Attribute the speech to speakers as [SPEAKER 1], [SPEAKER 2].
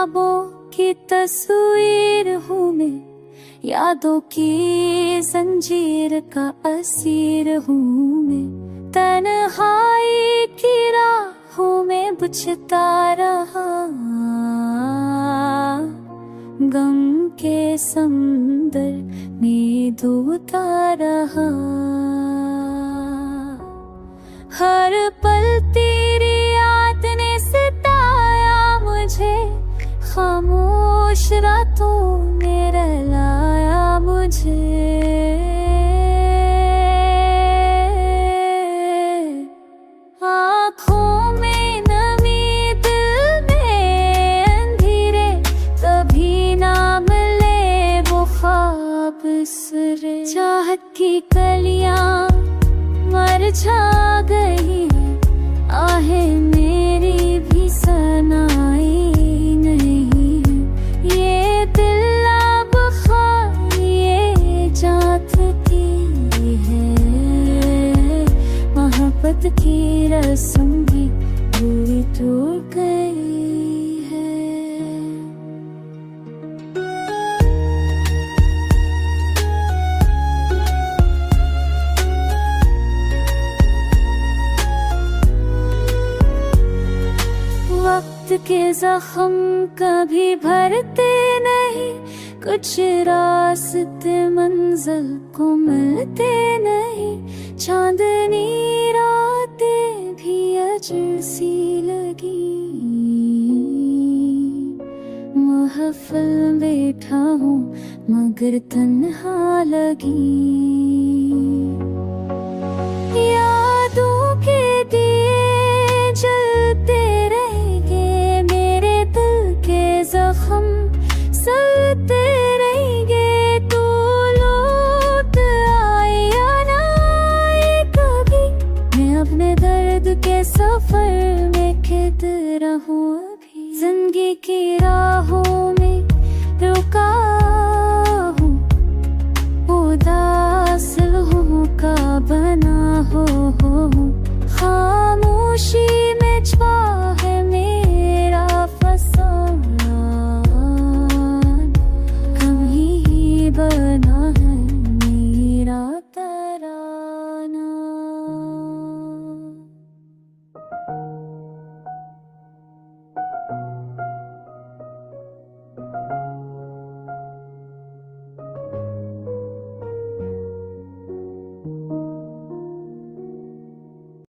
[SPEAKER 1] ख्वाबों की तस्वीर हूँ मैं, यादों की जंजीर का असीर हूँ मैं। तन्हाई की राहों में बुझता रहा, गम के समंदर में डूबता रहा। हर पल तेरी याद ने सताया मुझे, खामोश रातों में रुलाया मुझे। आँखों में नमी, दिल में अंधेरे, कभी ना मिले वो ख्वाब सुरे। चाहत की कलियां मर जा गई है, आहें मेरी भी सनाई नहीं है। ये दिल अब खाली ये जात की है, मोहब्बत की रस्म भी पूरी टूट गई है। वक्त के जख्म कभी भरते नहीं, कुछ रास्ते मंजिल को मिलते नहीं। चांदनी रातें भी अजब सी लगी, महफिल बैठा हूँ मगर तन्हा लगी।